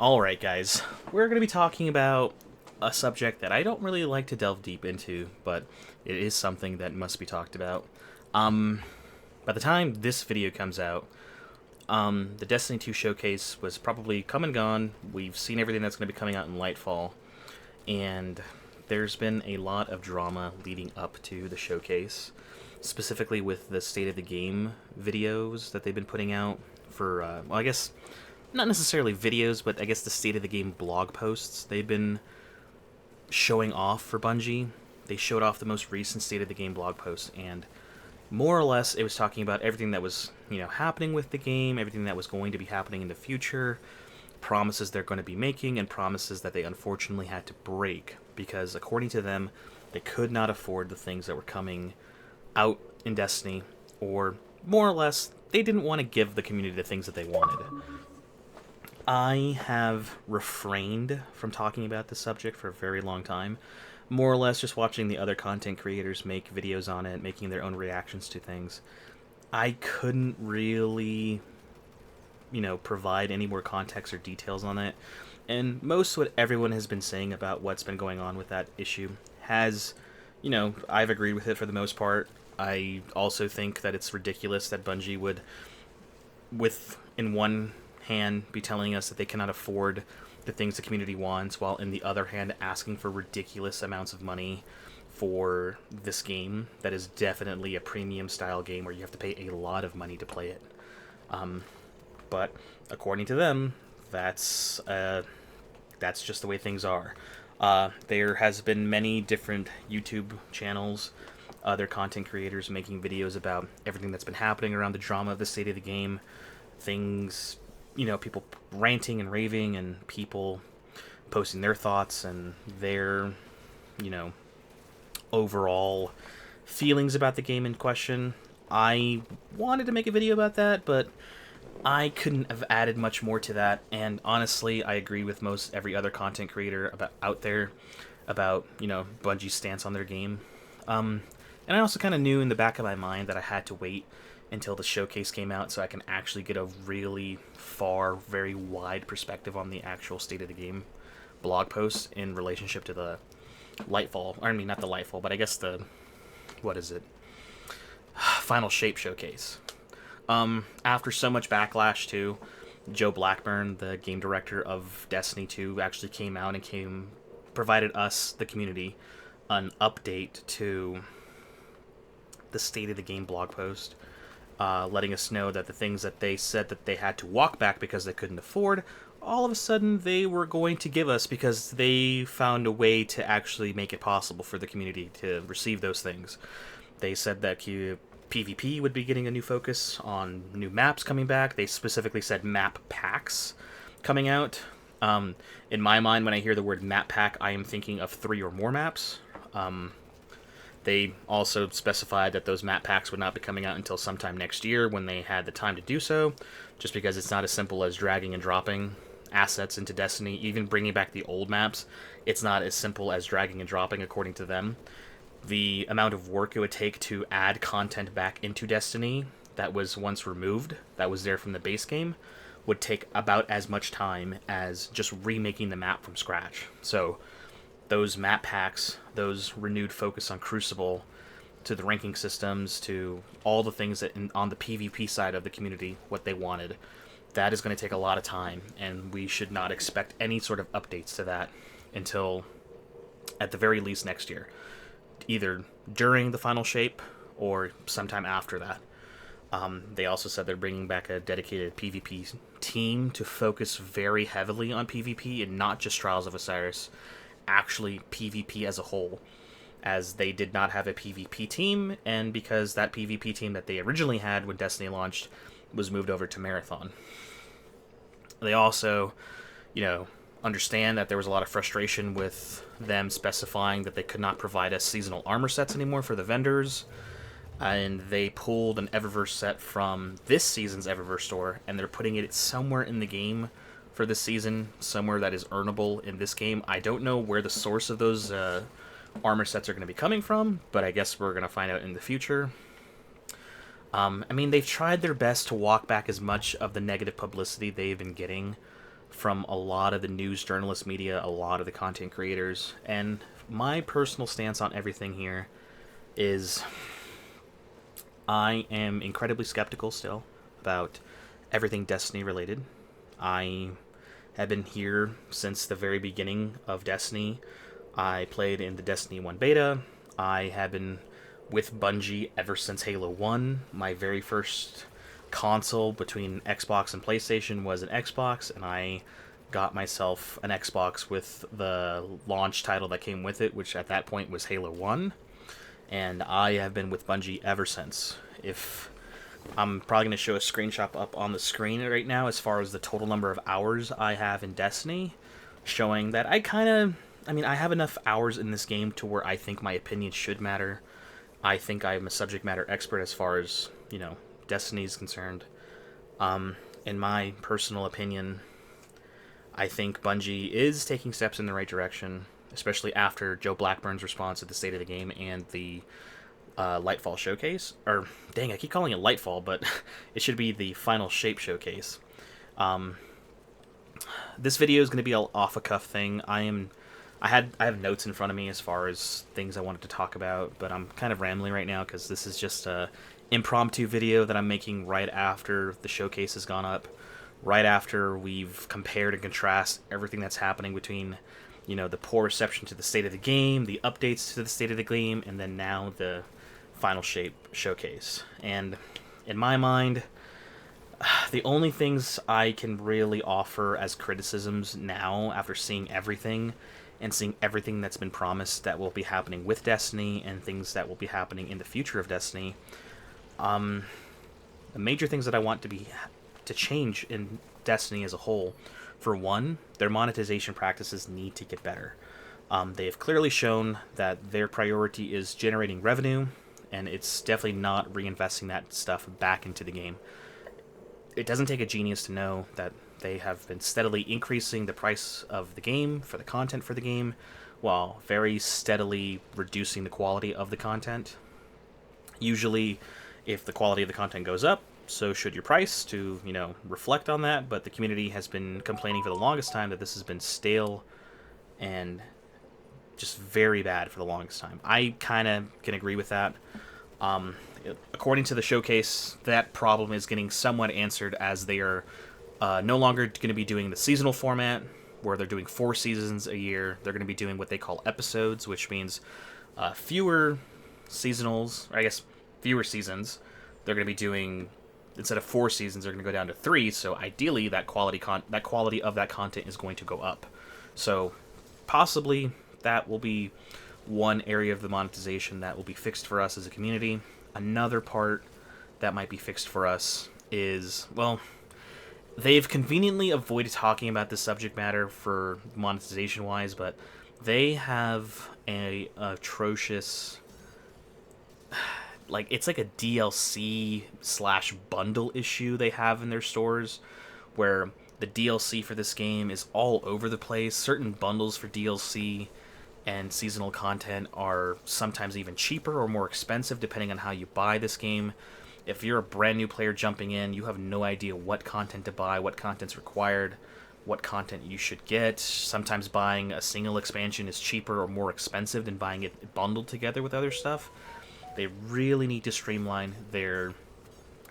Alright, guys, we're going to be talking about a subject that I don't really like to delve deep into, but it is something that must be talked about. By the time this video comes out, the Destiny 2 showcase was probably come and gone. We've seen everything that's going to be coming out in Lightfall, and there's been a lot of drama leading up to the showcase, specifically with the State of the Game videos that they've been putting out for, well, I guess not necessarily videos, but I guess the State of the Game blog posts they've been showing off for Bungie. They showed off the most recent State of the Game blog post, and more or less it was talking about everything that was, happening with the game, everything that was going to be happening in the future, promises they're going to be making, and promises that they unfortunately had to break, because according to them, they could not afford the things that were coming out in Destiny, or more or less, they didn't want to give the community the things that they wanted. I have refrained from talking about this subject for a very long time, more or less just watching the other content creators make videos on it, making their own reactions to things. I couldn't really, provide any more context or details on it, and most what everyone has been saying about what's been going on with that issue has, I've agreed with it for the most part. I also think that it's ridiculous that Bungie would, in one hand, be telling us that they cannot afford the things the community wants, while in the other hand asking for ridiculous amounts of money for this game that is definitely a premium style game where you have to pay a lot of money to play it. But according to them, that's just the way things are. There has been many different YouTube channels, other content creators making videos about everything that's been happening around the drama of the State of the Game, things, people ranting and raving, and people posting their thoughts and their, overall feelings about the game in question. I wanted to make a video about that, but I couldn't have added much more to that, and honestly, I agree with most every other content creator out there about, Bungie's stance on their game. And I also kind of knew in the back of my mind that I had to wait until the showcase came out so I can actually get a really far, very wide perspective on the actual State of the Game blog post in relationship to the Lightfall. I mean, not the Lightfall, but I guess Final Shape showcase. After so much backlash too, Joe Blackburn, the game director of Destiny 2, actually came out and provided us, the community, an update to the State of the Game blog post, letting us know that the things that they said that they had to walk back because they couldn't afford, all of a sudden they were going to give us because they found a way to actually make it possible for the community to receive those things. They said that PvP would be getting a new focus on new maps coming back. They specifically said map packs coming out. In my mind, when I hear the word map pack, I am thinking of 3 or more maps. They also specified that those map packs would not be coming out until sometime next year when they had the time to do so, just because it's not as simple as dragging and dropping assets into Destiny. Even bringing back the old maps, it's not as simple as dragging and dropping, according to them. The amount of work it would take to add content back into Destiny that was once removed, that was there from the base game, would take about as much time as just remaking the map from scratch. So those map packs, those renewed focus on Crucible, to the ranking systems, to all the things that on the PvP side of the community, what they wanted, that is going to take a lot of time, and we should not expect any sort of updates to that until, at the very least, next year. Either during the Final Shape or sometime after that. They also said they're bringing back a dedicated PvP team to focus very heavily on PvP and not just Trials of Osiris, actually PvP as a whole, as they did not have a PvP team, and because that PvP team that they originally had when Destiny launched was moved over to Marathon. They also, understand that there was a lot of frustration with them specifying that they could not provide us seasonal armor sets anymore for the vendors, and they pulled an Eververse set from this season's Eververse store, and they're putting it somewhere in the game for this season, somewhere that is earnable in this game. I don't know where the source of those armor sets are going to be coming from, but I guess we're going to find out in the future. They've tried their best to walk back as much of the negative publicity they've been getting from a lot of the news journalist media, a lot of the content creators. And my personal stance on everything here is I am incredibly skeptical still about everything Destiny related. I have been here since the very beginning of Destiny. I played in the Destiny 1 beta. I have been with Bungie ever since Halo 1. My very first console between Xbox and PlayStation was an Xbox, and I got myself an Xbox with the launch title that came with it, which at that point was Halo 1. And I have been with Bungie ever since. If I'm probably going to show a screenshot up on the screen right now as far as the total number of hours I have in Destiny, showing that I have enough hours in this game to where I think my opinion should matter. I think I'm a subject matter expert as far as, Destiny is concerned. In my personal opinion, I think Bungie is taking steps in the right direction, especially after Joe Blackburn's response at the State of the Game and the Lightfall Showcase. Or, dang, I keep calling it Lightfall, but it should be the Final Shape Showcase. This video is going to be an off-a-cuff thing. I have notes in front of me as far as things I wanted to talk about, but I'm kind of rambling right now because this is just a impromptu video that I'm making right after the showcase has gone up, right after we've compared and contrast everything that's happening between, the poor reception to the State of the Game, the updates to the State of the Game, and then now the Final Shape Showcase. And in my mind, the only things I can really offer as criticisms now, after seeing everything, and seeing everything that's been promised that will be happening with Destiny, and things that will be happening in the future of Destiny, the major things that I want to change in Destiny as a whole, for one, their monetization practices need to get better. They have clearly shown that their priority is generating revenue, and it's definitely not reinvesting that stuff back into the game. It doesn't take a genius to know that they have been steadily increasing the price of the game, for the content for the game, while very steadily reducing the quality of the content. Usually, if the quality of the content goes up, so should your price to, reflect on that, but the community has been complaining for the longest time that this has been stale and just very bad for the longest time. I kind of can agree with that. According to the showcase, that problem is getting somewhat answered as they are no longer going to be doing the seasonal format, where they're doing 4 seasons a year. They're going to be doing what they call episodes, which means fewer seasonals, or I guess fewer seasons. They're going to be doing, instead of 4 seasons, they're going to go down to 3. So ideally, that quality of that content is going to go up. So possibly that will be one area of the monetization that will be fixed for us as a community. Another part that might be fixed for us is, well, they've conveniently avoided talking about this subject matter for monetization-wise, but they have a atrocious, it's like a DLC / bundle issue they have in their stores, where the DLC for this game is all over the place. Certain bundles for DLC and seasonal content are sometimes even cheaper or more expensive depending on how you buy this game. If you're a brand new player jumping in, you have no idea what content to buy, what content's required, what content you should get. Sometimes buying a single expansion is cheaper or more expensive than buying it bundled together with other stuff. They really need to streamline their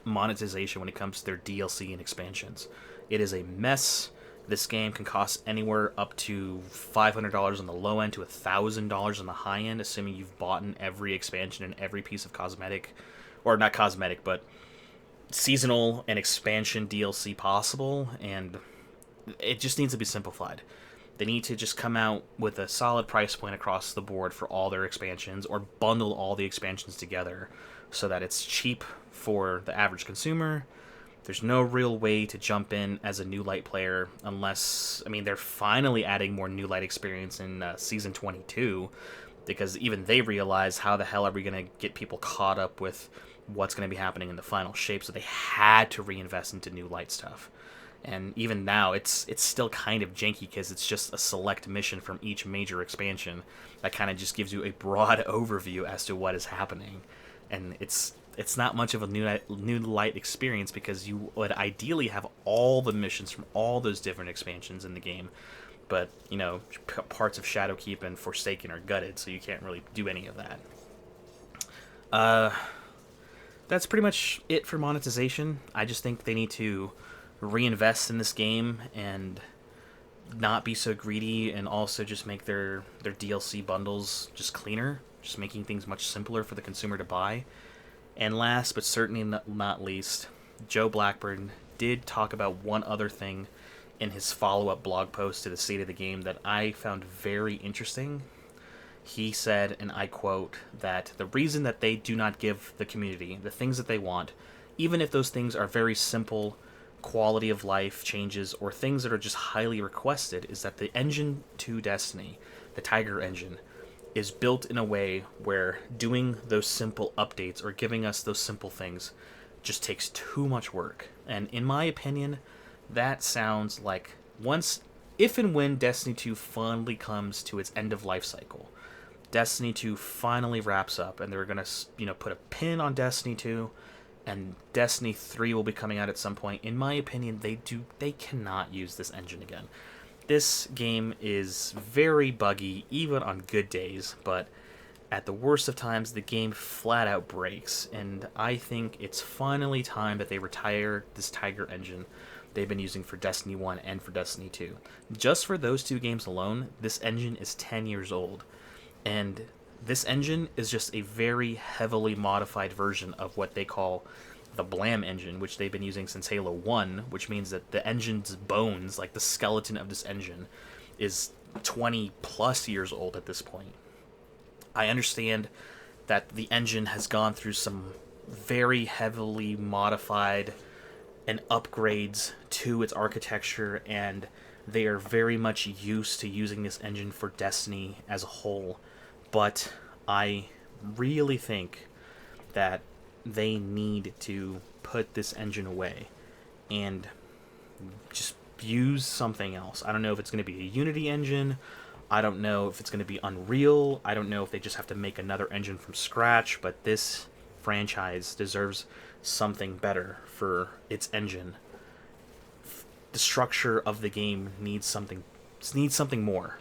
monetization when it comes to their DLC and expansions. It is a mess. This game can cost anywhere up to $500 on the low end to $1,000 on the high end, assuming you've bought in every expansion and every piece of cosmetic, or not cosmetic, but seasonal and expansion DLC possible, and it just needs to be simplified. They need to just come out with a solid price point across the board for all their expansions, or bundle all the expansions together so that it's cheap for the average consumer. There's no real way to jump in as a new light player unless, they're finally adding more new light experience in Season 22, because even they realize how the hell are we going to get people caught up with what's going to be happening in the Final Shape, so they had to reinvest into new light stuff. And even now, it's still kind of janky because it's just a select mission from each major expansion that kind of just gives you a broad overview as to what is happening. And it's it's not much of a new light experience because you would ideally have all the missions from all those different expansions in the game, but parts of Shadowkeep and Forsaken are gutted, so you can't really do any of that. That's pretty much it for monetization. I just think they need to reinvest in this game and not be so greedy, and also just make their DLC bundles just cleaner, just making things much simpler for the consumer to buy. And last but certainly not least, Joe Blackburn did talk about one other thing in his follow-up blog post to the state of the game that I found very interesting. He said, and I quote, that the reason that they do not give the community the things that they want, even if those things are very simple quality of life changes or things that are just highly requested, is that the engine to Destiny, the Tiger engine, is built in a way where doing those simple updates or giving us those simple things just takes too much work. And in my opinion, that sounds like if and when Destiny 2 finally comes to its end of life cycle, Destiny 2 finally wraps up and they're going to, put a pin on Destiny 2 and Destiny 3 will be coming out at some point. In my opinion, they cannot use this engine again. This game is very buggy, even on good days, but at the worst of times, the game flat out breaks, and I think it's finally time that they retire this Tiger engine they've been using for Destiny 1 and for Destiny 2. Just for those two games alone, this engine is 10 years old, and this engine is just a very heavily modified version of what they call the Blam engine, which they've been using since Halo 1, which means that the engine's bones, like the skeleton of this engine, is 20 plus years old at this point. I understand that the engine has gone through some very heavily modified and upgrades to its architecture, and they are very much used to using this engine for Destiny as a whole, but I really think that they need to put this engine away and just use something else. I don't know if it's going to be a Unity engine. I don't know if it's going to be Unreal. I don't know if they just have to make another engine from scratch, but this franchise deserves something better for its engine. The structure of the game needs something more.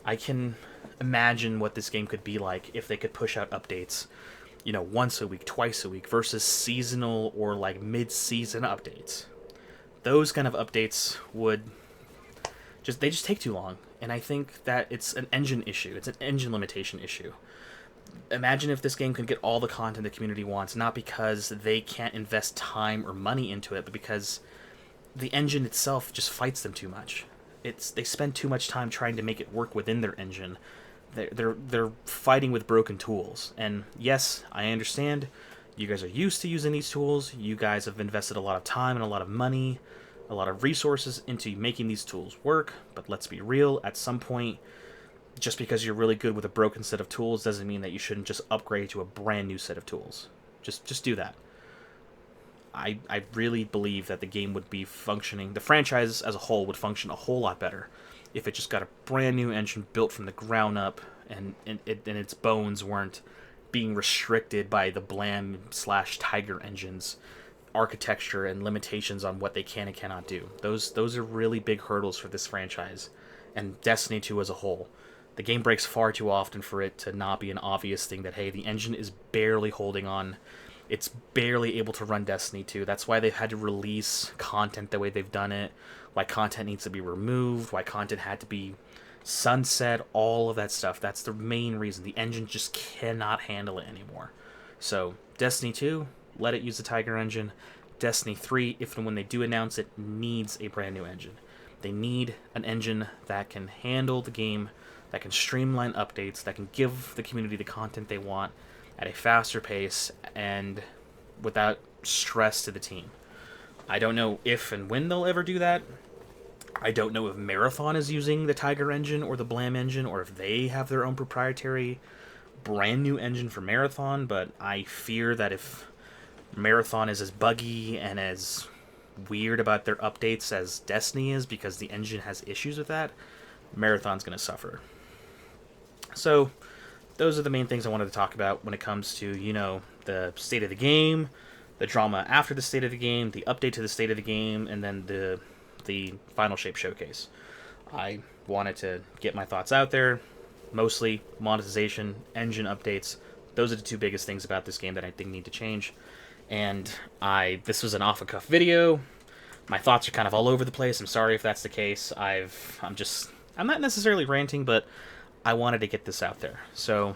I can imagine what this game could be like if they could push out updates once a week, twice a week, versus seasonal or like mid-season updates. Those kind of updates would just take too long, and I think that it's an engine issue. It's an engine limitation issue. Imagine if this game could get all the content the community wants, not because they can't invest time or money into it, but because the engine itself just fights them too much. They spend too much time trying to make it work within their engine. They're fighting with broken tools. And yes, I understand you guys are used to using these tools. You guys have invested a lot of time and a lot of money, a lot of resources into making these tools work. But let's be real, at some point, just because you're really good with a broken set of tools doesn't mean that you shouldn't just upgrade to a brand new set of tools. Just do that. I really believe that the game would be functioning, the franchise as a whole would function a whole lot better if it just got a brand new engine built from the ground up and its bones weren't being restricted by the Blam/Tiger engine's architecture and limitations on what they can and cannot do. Those are really big hurdles for this franchise and Destiny 2 as a whole. The game breaks far too often for it to not be an obvious thing that, hey, the engine is barely holding on. It's barely able to run Destiny 2. That's why they've had to release content the way they've done it, why content needs to be removed, why content had to be sunset, all of that stuff. That's the main reason. The engine just cannot handle it anymore. So, Destiny 2, let it use the Tiger engine. Destiny 3, if and when they do announce it, needs a brand new engine. They need an engine that can handle the game, that can streamline updates, that can give the community the content they want at a faster pace and without stress to the team. I don't know if and when they'll ever do that. I don't know if Marathon is using the Tiger engine or the Blam engine, or if they have their own proprietary brand new engine for Marathon, but I fear that if Marathon is as buggy and as weird about their updates as Destiny is, because the engine has issues with that, Marathon's going to suffer. So, those are the main things I wanted to talk about when it comes to, the state of the game, the drama after the state of the game, the update to the state of the game, and then the final shape showcase. I wanted to get my thoughts out there. Mostly monetization, engine updates. Those are the two biggest things about this game that I think need to change. And this was an off-the-cuff video. My thoughts are kind of all over the place. I'm sorry if that's the case. I'm not necessarily ranting, but I wanted to get this out there. So,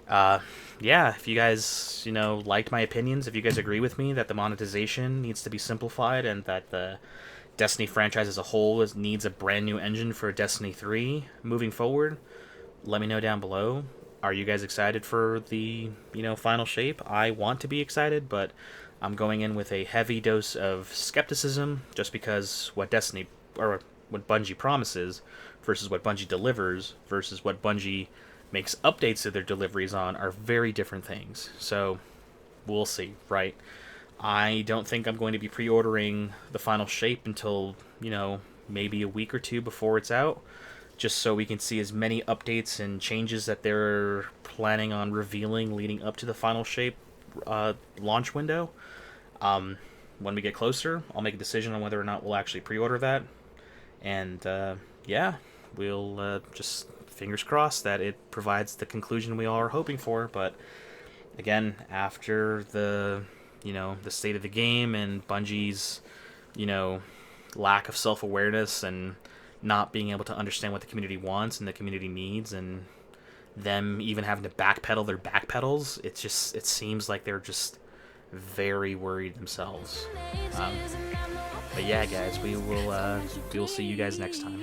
yeah, if you guys, liked my opinions, if you guys agree with me that the monetization needs to be simplified and that the Destiny franchise as a whole needs a brand new engine for Destiny 3 moving forward, let me know down below. Are you guys excited for the, final shape? I want to be excited, but I'm going in with a heavy dose of skepticism just because what Bungie promises versus what Bungie delivers versus what Bungie makes updates to their deliveries on are very different things. So, we'll see, right? I don't think I'm going to be pre-ordering the final shape until, maybe a week or two before it's out, just so we can see as many updates and changes that they're planning on revealing leading up to the final shape launch window. When we get closer, I'll make a decision on whether or not we'll actually pre-order that. And, yeah, we'll just fingers crossed that it provides the conclusion we all are hoping for. But, again, after the state of the game and Bungie's, lack of self-awareness and not being able to understand what the community wants and the community needs, and them even having to backpedal their backpedals, it seems like they're just very worried themselves. But yeah, guys, we will see you guys next time.